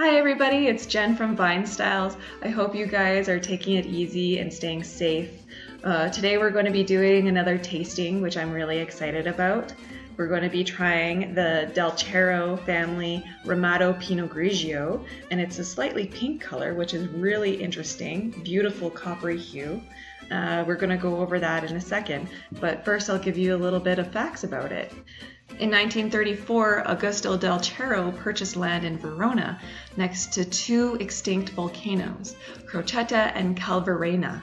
Hi everybody, it's Jen from Vine Styles. I hope you guys are taking it easy and staying safe. Today we're going to be doing another tasting, which I'm really excited about. We're going to be trying the Del Cero family Ramato Pinot Grigio, and it's a slightly pink color, which is really interesting. Beautiful coppery hue. We're going to go over that in a second, but first I'll give you a little bit of facts about it. In 1934, Augusto Del Cero purchased land in Verona next to two extinct volcanoes, Crocetta and Calvarena.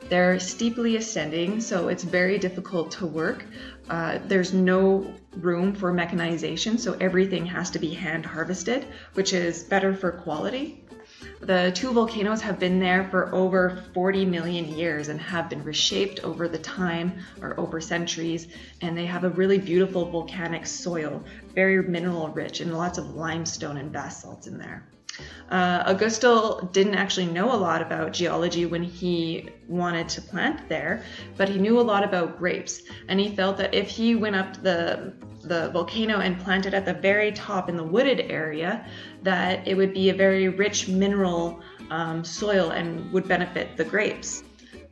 They're steeply ascending, so it's very difficult to work. There's no room for mechanization, so everything has to be hand harvested, which is better for quality. The two volcanoes have been there for over 40 million years and have been reshaped over the time or over centuries, and they have a really beautiful volcanic soil, very mineral rich, and lots of limestone and basalts in there. Augusto didn't actually know a lot about geology when he wanted to plant there, but he knew a lot about grapes, and he felt that if he went up the volcano and planted at the very top in the wooded area, that it would be a very rich mineral soil and would benefit the grapes.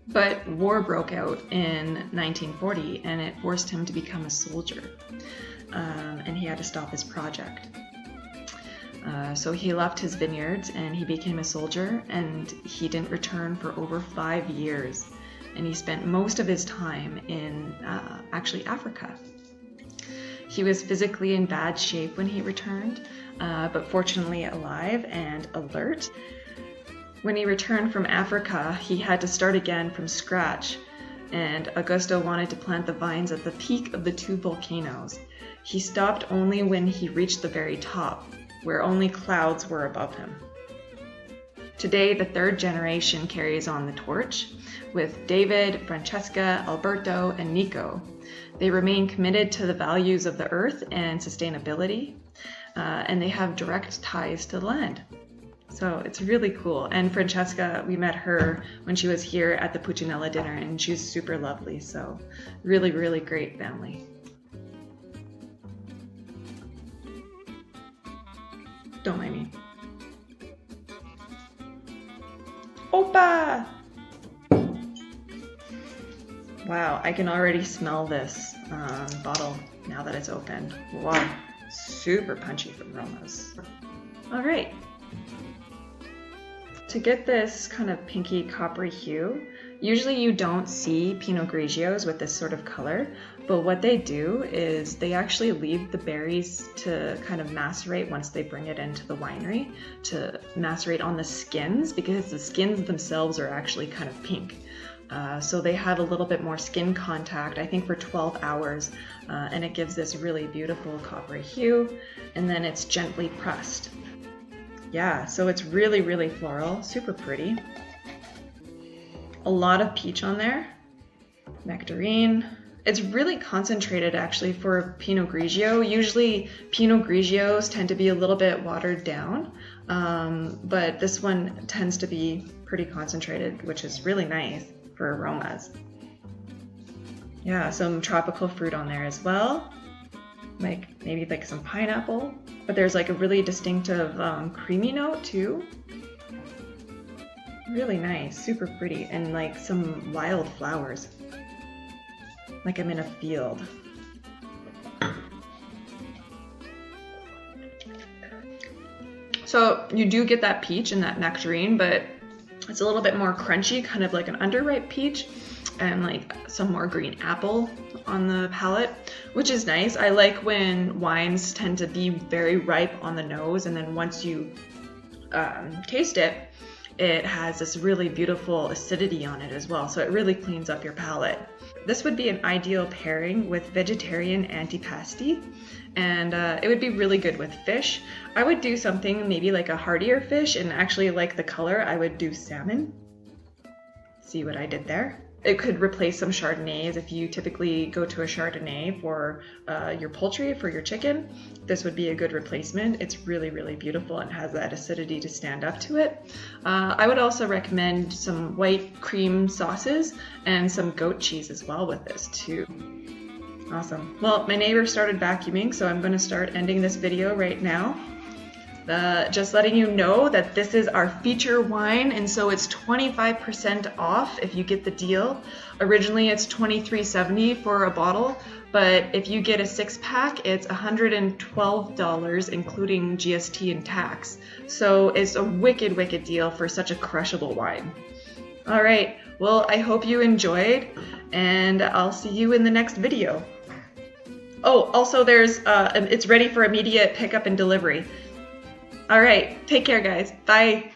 But war broke out in 1940 and it forced him to become a soldier, and he had to stop his project. So he left his vineyards and he became a soldier, and he didn't return for over 5 years, and he spent most of his time in actually Africa. He was physically in bad shape when he returned, but fortunately alive and alert. When he returned from Africa, he had to start again from scratch, and Augusto wanted to plant the vines at the peak of the two volcanoes. He stopped only when he reached the very top, where only clouds were above him. Today, the third generation carries on the torch, with David, Francesca, Alberto, and Nico. They remain committed to the values of the earth and sustainability, and they have direct ties to the land. So it's really cool. And Francesca, we met her when she was here at the Puccinella dinner, and she's super lovely. So really, really great family. Don't mind me. Opa! Wow, I can already smell this bottle now that it's opened. Wow, super punchy aromas. All right. To get this kind of pinky coppery hue, usually you don't see Pinot Grigios with this sort of color, but what they do is they actually leave the berries to kind of macerate once they bring it into the winery, to macerate on the skins, because the skins themselves are actually kind of pink. So they have a little bit more skin contact, I think for 12 hours, and it gives this really beautiful coppery hue, and then it's gently pressed. Yeah, so it's really, really floral, super pretty. A lot of peach on there, nectarine. It's really concentrated actually for Pinot Grigio. Usually Pinot Grigios tend to be a little bit watered down, but this one tends to be pretty concentrated, which is really nice for aromas. Yeah, some tropical fruit on there as well, maybe like some pineapple, but there's like a really distinctive creamy note too. Really nice, super pretty, and like some wild flowers, like I'm in a field. So you do get that peach and that nectarine, but it's a little bit more crunchy, kind of like an underripe peach, and like some more green apple on the palate, which is nice. I like when wines tend to be very ripe on the nose, and then once you taste it, it has this really beautiful acidity on it as well, so it really cleans up your palate. This would be an ideal pairing with vegetarian antipasti, and it would be really good with fish. I would do something maybe like a heartier fish, and actually like the color, I would do salmon. See what I did there? It could replace some Chardonnays. If you typically go to a Chardonnay for your poultry, for your chicken, this would be a good replacement. It's really, really beautiful and has that acidity to stand up to it. I would also recommend some white cream sauces and some goat cheese as well with this too. Awesome. Well, my neighbor started vacuuming, so I'm going to start ending this video right now. Just letting you know that this is our feature wine, and so it's 25% off if you get the deal. Originally it's $23.70 for a bottle, but if you get a 6-pack, it's $112 including GST and tax. So it's a wicked deal for such a crushable wine. All right, well, I hope you enjoyed, and I'll see you in the next video. Oh, also it's ready for immediate pickup and delivery. All right, take care, guys. Bye.